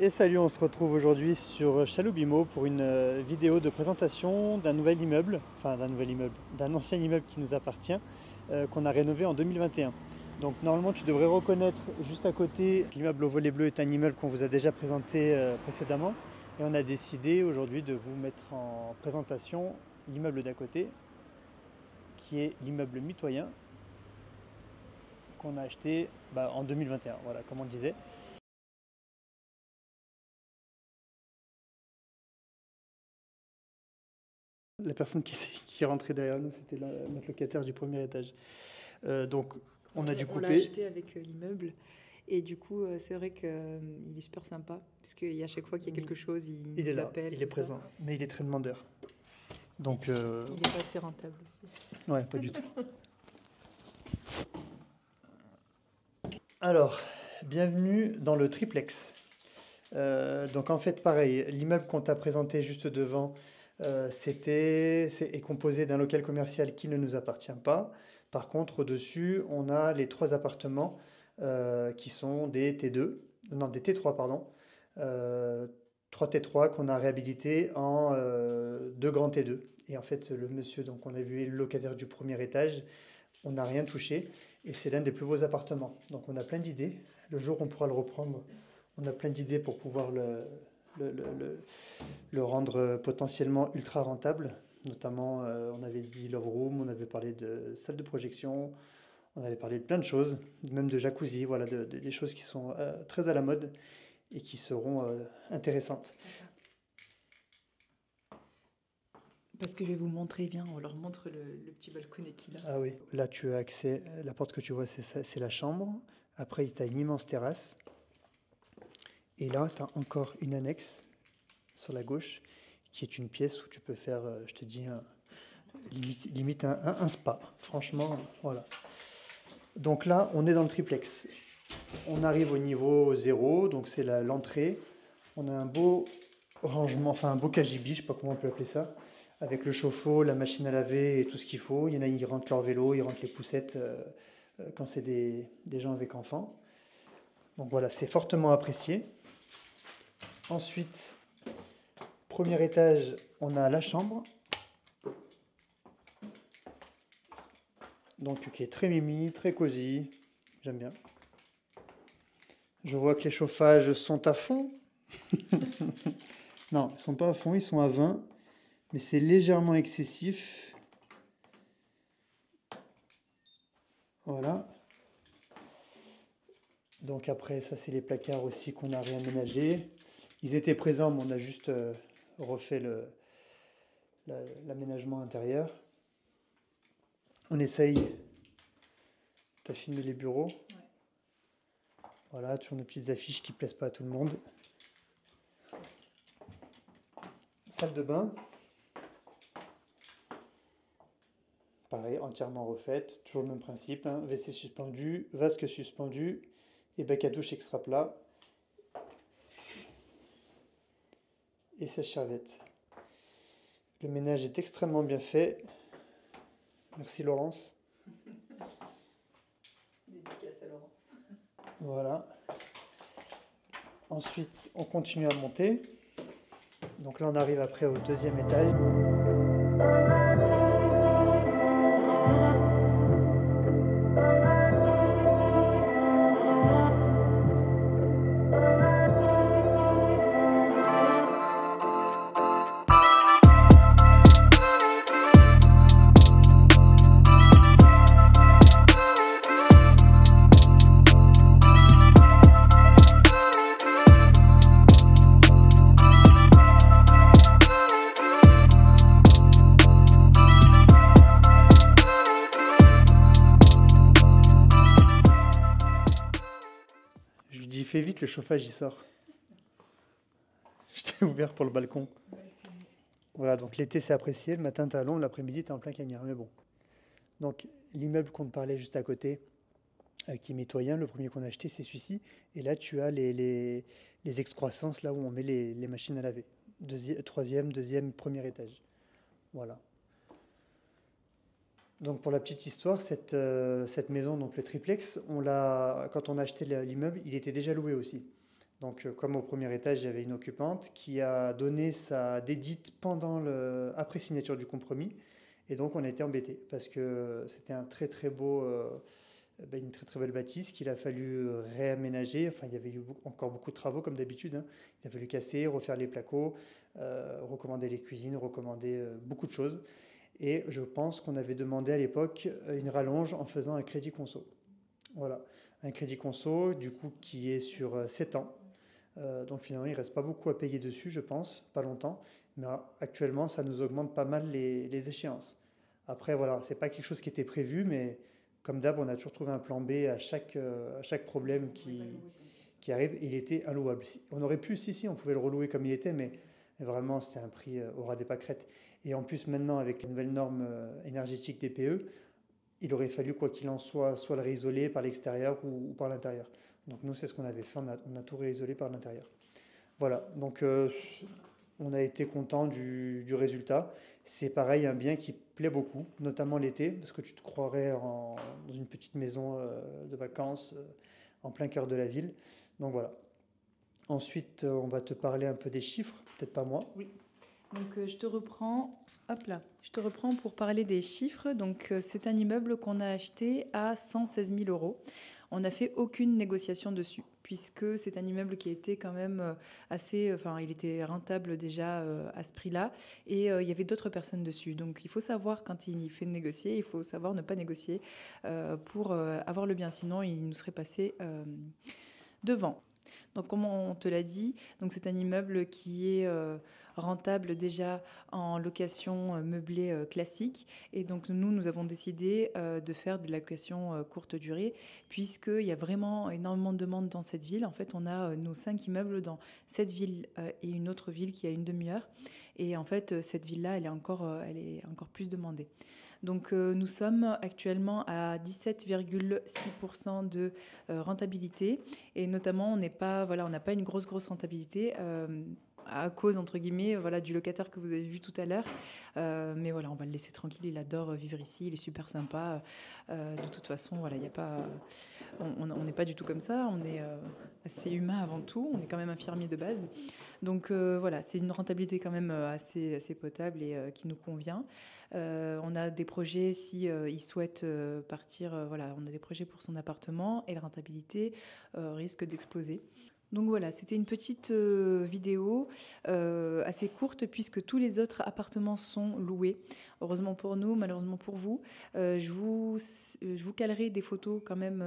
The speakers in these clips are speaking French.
Et salut, on se retrouve aujourd'hui sur Chaloupimo pour une vidéo de présentation d'un nouvel immeuble, d'un ancien immeuble qui nous appartient, qu'on a rénové en 2021. Donc normalement tu devrais reconnaître juste à côté, l'immeuble au volet bleu est un immeuble qu'on vous a déjà présenté précédemment. Et on a décidé aujourd'hui de vous mettre en présentation l'immeuble d'à côté, qui est l'immeuble mitoyen qu'on a acheté en 2021, voilà, comme on le disait. La personne qui est rentrée derrière nous, c'était notre locataire du premier étage. Donc, on a dû On l'a couper. acheté avec l'immeuble. Et du coup, c'est vrai qu'il est super sympa. Parce qu'à chaque fois qu'il y a quelque chose, il Il est nous là, appelle. il est Tout ça. présent, mais il est très demandeur. Donc, Il est pas assez rentable aussi. ouais, pas du tout. Alors, bienvenue dans le triplex. Donc en fait, pareil, l'immeuble qu'on t'a présenté juste devant, est composé d'un local commercial qui ne nous appartient pas. Par contre, au-dessus, on a les trois appartements qui sont des T2, non, des T3, pardon. Euh, 3 T3 qu'on a réhabilités en deux grands T2. Et en fait, le monsieur, donc on a vu, est le locataire du premier étage. On n'a rien touché et c'est l'un des plus beaux appartements. Donc on a plein d'idées. Le jour où on pourra le reprendre, on a plein d'idées pour pouvoir le, le- le- le rendre potentiellement ultra rentable. Notamment, on avait dit Love Room, on avait parlé de salle de projection, on avait parlé de plein de choses, même de jacuzzi, voilà, des choses qui sont très à la mode et qui seront intéressantes. Parce que je vais vous montrer, viens, on leur montre le petit balconnet qu'il a. Ah oui, là tu as accès, la porte que tu vois, c'est la chambre. Après, tu as une immense terrasse. Et là, tu as encore une annexe sur la gauche, qui est une pièce où tu peux faire, je te dis, limite un spa. Franchement, voilà. Donc là, on est dans le triplex. On arrive au niveau 0, donc c'est l'entrée. On a un beau rangement, enfin un beau cagibi, je ne sais pas comment on peut appeler ça, avec le chauffe-eau, la machine à laver et tout ce qu'il faut. Il y en a, ils rentrent leur vélo, ils rentrent les poussettes quand c'est des gens avec enfants. Donc voilà, c'est fortement apprécié. Ensuite, premier étage, on a la chambre, donc qui est très mimi, très cosy, j'aime bien. Je vois que les chauffages sont à fond. Non, ils sont pas à fond, ils sont à 20, mais c'est légèrement excessif. Voilà. Donc après, ça c'est les placards aussi qu'on a réaménagés. Ils étaient présents, mais on a juste refait l'aménagement intérieur. On essaye. Tu as filmé les bureaux. Ouais. Voilà, toujours nos petites affiches qui plaisent pas à tout le monde. Salle de bain. Pareil, entièrement refaite. Toujours le même principe. Hein. WC suspendu, vasque suspendu et bac à douche extra plat. Et sèche-serviette. Le ménage est extrêmement bien fait. Merci Laurence. Dédicace à Laurence. Voilà. Ensuite, on continue à monter. Donc là, on arrive après au deuxième étage. Je lui dis, fais vite, le chauffage il sort. Je t'ai ouvert pour le balcon. Voilà, donc l'été c'est apprécié, le matin t'es à l'ombre, l'après-midi t'es en plein cagnard, mais bon. Donc l'immeuble qu'on te parlait juste à côté, qui est mitoyen, le premier qu'on a acheté c'est celui-ci, et là tu as les excroissances, là où on met les machines à laver. Troisième, deuxième, premier étage. Voilà. Donc pour la petite histoire, cette maison, donc le triplex, quand on a acheté l'immeuble, il était déjà loué aussi. Donc, comme au premier étage, il y avait une occupante qui a donné sa dédite après signature du compromis. Et donc, on a été embêtés parce que c'était un très très beau, une très très belle bâtisse qu'il a fallu réaménager. Enfin, il y avait eu encore beaucoup de travaux comme d'habitude, hein. Il a fallu casser, refaire les placos, recommander les cuisines, recommander beaucoup de choses. Et je pense qu'on avait demandé à l'époque une rallonge en faisant un crédit conso. Voilà, un crédit conso du coup qui est sur 7 ans. Donc finalement, il ne reste pas beaucoup à payer dessus, je pense, pas longtemps. Mais actuellement, ça nous augmente pas mal les échéances. Après, voilà, c'est pas quelque chose qui était prévu, mais comme d'hab, on a toujours trouvé un plan B à chaque problème qui arrive. Et il était inlouable. On aurait pu, si, on pouvait le relouer comme il était, mais vraiment, c'était un prix au ras des pâquerettes. Et en plus, maintenant, avec les nouvelles normes énergétiques des PE, il aurait fallu, quoi qu'il en soit le réisoler par l'extérieur ou par l'intérieur. Donc nous, c'est ce qu'on avait fait, on a tout réisolé par l'intérieur. Voilà, donc on a été content du résultat. C'est pareil, un bien qui plaît beaucoup, notamment l'été, parce que tu te croirais dans une petite maison de vacances en plein cœur de la ville. Donc voilà. Ensuite, on va te parler un peu des chiffres, peut-être pas moi. Oui. Donc je te reprends, hop là, je te reprends pour parler des chiffres. Donc c'est un immeuble qu'on a acheté à 116 000 euros. On n'a fait aucune négociation dessus, puisque c'est un immeuble qui était quand même enfin, il était rentable déjà à ce prix-là, et il y avait d'autres personnes dessus. Donc il faut savoir, quand il fait négocier, il faut savoir ne pas négocier pour avoir le bien, sinon il nous serait passé devant. Donc, comme on te l'a dit, donc c'est un immeuble qui est rentable déjà en location meublée classique. Et donc, nous avons décidé de faire de la location courte durée, puisqu'il y a vraiment énormément de demandes dans cette ville. En fait, on a nos 5 immeubles dans cette ville et une autre ville qui a une demi-heure. Et en fait, cette ville-là, elle est encore plus demandée. Donc nous sommes actuellement à 17,6% de rentabilité, et notamment on n'a pas une grosse rentabilité à cause entre guillemets voilà, du locataire que vous avez vu tout à l'heure. Mais voilà, on va le laisser tranquille, il adore vivre ici, il est super sympa. De toute façon, voilà, y a pas, on n'est pas du tout comme ça, on est assez humain avant tout, on est quand même infirmier de base. Donc voilà, c'est une rentabilité quand même assez potable et qui nous convient. On a des projets si il souhaite partir, voilà, on a des projets pour son appartement et la rentabilité risque d'exploser. Donc voilà, c'était une petite vidéo assez courte puisque tous les autres appartements sont loués. Heureusement pour nous, malheureusement pour vous. Je vous calerai des photos quand même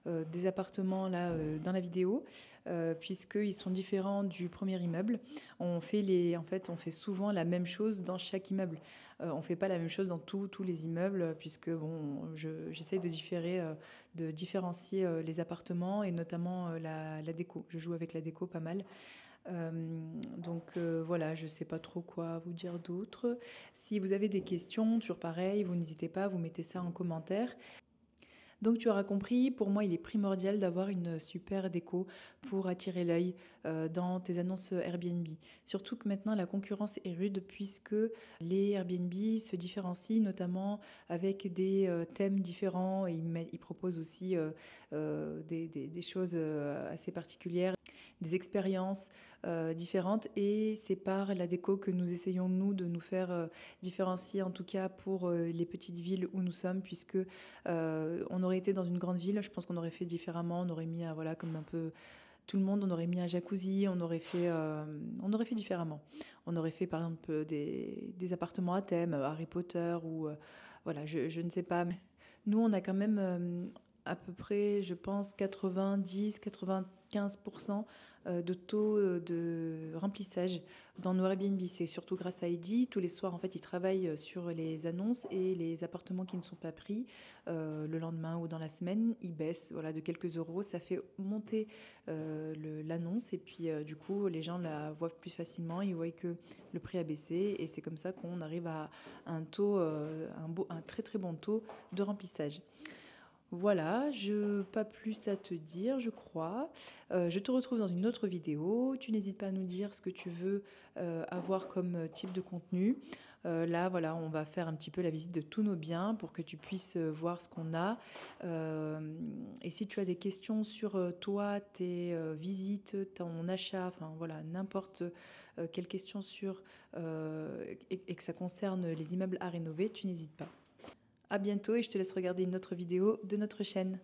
des appartements là dans la vidéo puisqu'ils sont différents du premier immeuble. En fait, on fait souvent la même chose dans chaque immeuble. On ne fait pas la même chose dans tous les immeubles puisque bon, j'essaie de différencier les appartements et notamment la déco. Je joue avec la déco pas mal. Donc voilà, je ne sais pas trop quoi vous dire d'autre. Si vous avez des questions, toujours pareil, vous n'hésitez pas, vous mettez ça en commentaire. Donc tu auras compris, pour moi il est primordial d'avoir une super déco pour attirer l'œil dans tes annonces Airbnb. Surtout que maintenant la concurrence est rude puisque les Airbnb se différencient notamment avec des thèmes différents et ils proposent aussi des choses assez particulières, des expériences différentes, et c'est par la déco que nous essayons nous de nous faire différencier, en tout cas pour les petites villes où nous sommes, puisque on aurait été dans une grande ville, je pense qu'on aurait fait différemment, on aurait mis voilà, comme un peu tout le monde, on aurait mis un jacuzzi, on aurait fait différemment. On aurait fait par exemple des appartements à thème, Harry Potter ou voilà, je ne sais pas. Mais nous, on a quand même à peu près, je pense, 90-95% de taux de remplissage dans nos Airbnb. C'est surtout grâce à Eddy. Tous les soirs, en fait, ils travaillent sur les annonces et les appartements qui ne sont pas pris le lendemain ou dans la semaine, ils baissent voilà, de quelques euros. Ça fait monter l'annonce et puis du coup, les gens la voient plus facilement. Ils voient que le prix a baissé et c'est comme ça qu'on arrive à un taux, un très très bon taux de remplissage. Voilà, pas plus à te dire, je crois. Je te retrouve dans une autre vidéo. Tu n'hésites pas à nous dire ce que tu veux avoir comme type de contenu. Là, voilà, on va faire un petit peu la visite de tous nos biens pour que tu puisses voir ce qu'on a. Et si tu as des questions sur toi, tes visites, ton achat, enfin voilà, n'importe quelle question sur et que ça concerne les immeubles à rénover, tu n'hésites pas. À bientôt et je te laisse regarder une autre vidéo de notre chaîne.